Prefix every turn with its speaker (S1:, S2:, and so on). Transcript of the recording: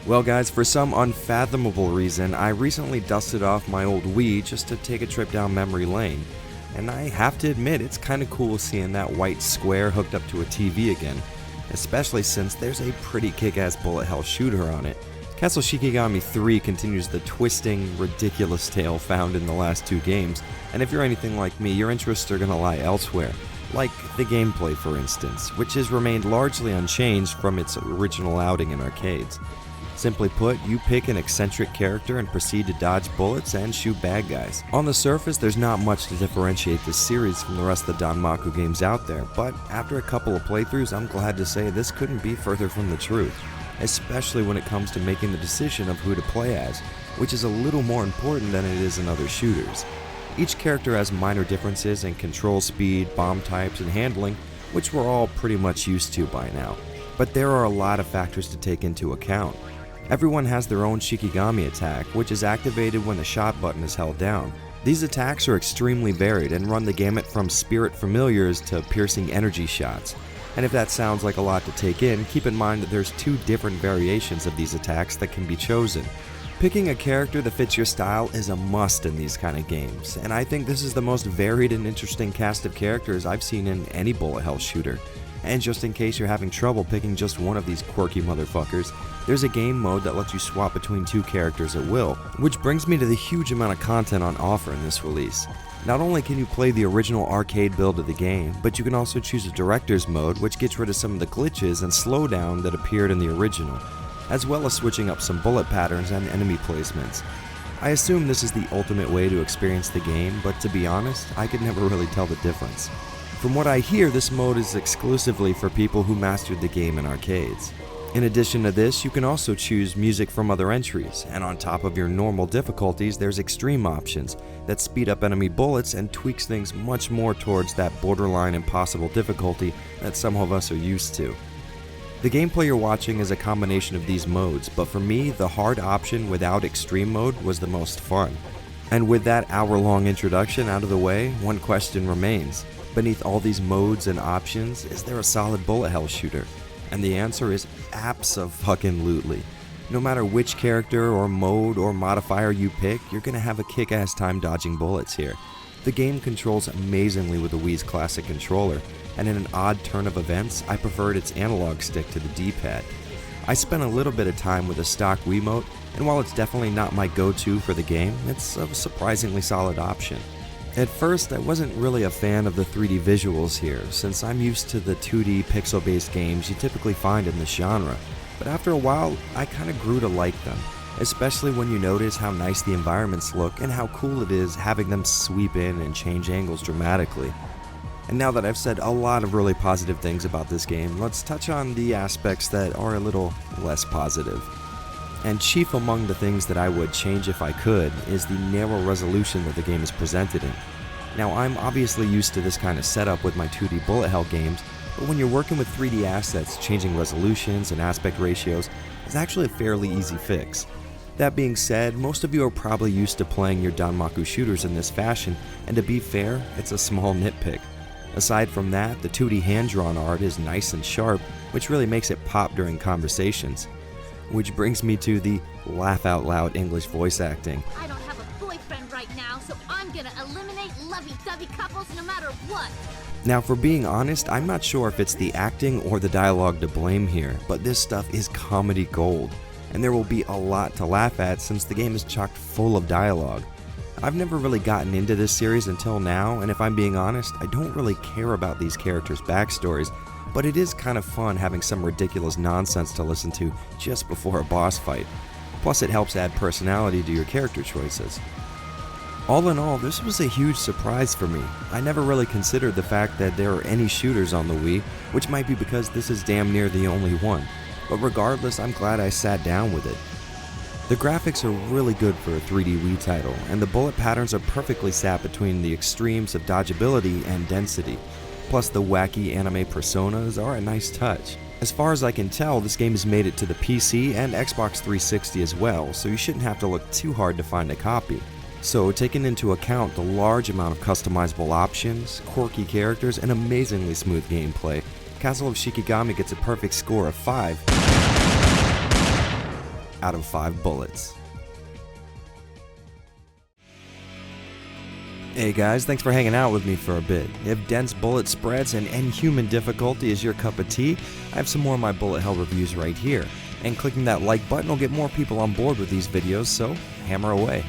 S1: Well guys, for some unfathomable reason, I recently dusted off my old Wii just to take a trip down memory lane. And I have to admit, it's kinda cool seeing that white square hooked up to a TV again, especially since there's a pretty kick-ass bullet hell shooter on it. Castle Shikigami 3 continues the twisting, ridiculous tale found in the last two games, and if you're anything like me, your interests are gonna lie elsewhere. Like the gameplay, for instance, which has remained largely unchanged from its original outing in arcades. Simply put, you pick an eccentric character and proceed to dodge bullets and shoot bad guys. On the surface, there's not much to differentiate this series from the rest of the Danmaku games out there, but after a couple of playthroughs, I'm glad to say this couldn't be further from the truth, especially when it comes to making the decision of who to play as, which is a little more important than it is in other shooters. Each character has minor differences in control speed, bomb types, and handling, which we're all pretty much used to by now, but there are a lot of factors to take into account. Everyone has their own Shikigami attack, which is activated when the shot button is held down. These attacks are extremely varied and run the gamut from spirit familiars to piercing energy shots. And if that sounds like a lot to take in, keep in mind that there's two different variations of these attacks that can be chosen. Picking a character that fits your style is a must in these kind of games, and I think this is the most varied and interesting cast of characters I've seen in any bullet hell shooter. And just in case you're having trouble picking just one of these quirky motherfuckers, there's a game mode that lets you swap between two characters at will, which brings me to the huge amount of content on offer in this release. Not only can you play the original arcade build of the game, but you can also choose a director's mode, which gets rid of some of the glitches and slowdown that appeared in the original, as well as switching up some bullet patterns and enemy placements. I assume this is the ultimate way to experience the game, but to be honest, I could never really tell the difference. From what I hear, this mode is exclusively for people who mastered the game in arcades. In addition to this, you can also choose music from other entries, and on top of your normal difficulties, there's extreme options that speed up enemy bullets and tweaks things much more towards that borderline impossible difficulty that some of us are used to. The gameplay you're watching is a combination of these modes, but for me, the hard option without extreme mode was the most fun. And with that hour-long introduction out of the way, one question remains. Beneath all these modes and options, is there a solid bullet hell shooter? And the answer is abso-fucking-lutely. No matter which character or mode or modifier you pick, you're gonna have a kick-ass time dodging bullets here. The game controls amazingly with the Wii's classic controller, and in an odd turn of events, I preferred its analog stick to the D-pad. I spent a little bit of time with a stock wiimote, and while it's definitely not my go-to for the game, it's a surprisingly solid option. At first, I wasn't really a fan of the 3D visuals here, since I'm used to the 2D pixel-based games you typically find in this genre, but after a while, I kinda grew to like them, especially when you notice how nice the environments look and how cool it is having them sweep in and change angles dramatically. And now that I've said a lot of really positive things about this game, let's touch on the aspects that are a little less positive. And chief among the things that I would change if I could is the narrow resolution that the game is presented in. Now, I'm obviously used to this kind of setup with my 2D bullet hell games, but when you're working with 3D assets, changing resolutions and aspect ratios is actually a fairly easy fix. That being said, most of you are probably used to playing your Danmaku shooters in this fashion, and to be fair, it's a small nitpick. Aside from that, the 2D hand-drawn art is nice and sharp, which really makes it pop during conversations. Which brings me to the laugh-out-loud English voice acting.
S2: I don't have a boyfriend right now, so I'm gonna eliminate lovey-dovey couples no matter what.
S1: Now, for being honest, I'm not sure if it's the acting or the dialogue to blame here, but this stuff is comedy gold, and there will be a lot to laugh at since the game is chock full of dialogue. I've never really gotten into this series until now, and if I'm being honest, I don't really care about these characters' backstories, but it is kind of fun having some ridiculous nonsense to listen to just before a boss fight. Plus, it helps add personality to your character choices. All in all, this was a huge surprise for me. I never really considered the fact that there are any shooters on the Wii, which might be because this is damn near the only one. But regardless, I'm glad I sat down with it. The graphics are really good for a 3D Wii title, and the bullet patterns are perfectly sat between the extremes of dodgeability and density. Plus, the wacky anime personas are a nice touch. As far as I can tell, this game has made it to the PC and Xbox 360 as well, so you shouldn't have to look too hard to find a copy. So, taking into account the large amount of customizable options, quirky characters, and amazingly smooth gameplay, Castle of Shikigami gets a perfect score of 5 out of 5 bullets. Hey guys, thanks for hanging out with me for a bit. If dense bullet spreads and inhuman difficulty is your cup of tea, I have some more of my bullet hell reviews right here. And clicking that like button will get more people on board with these videos, so hammer away.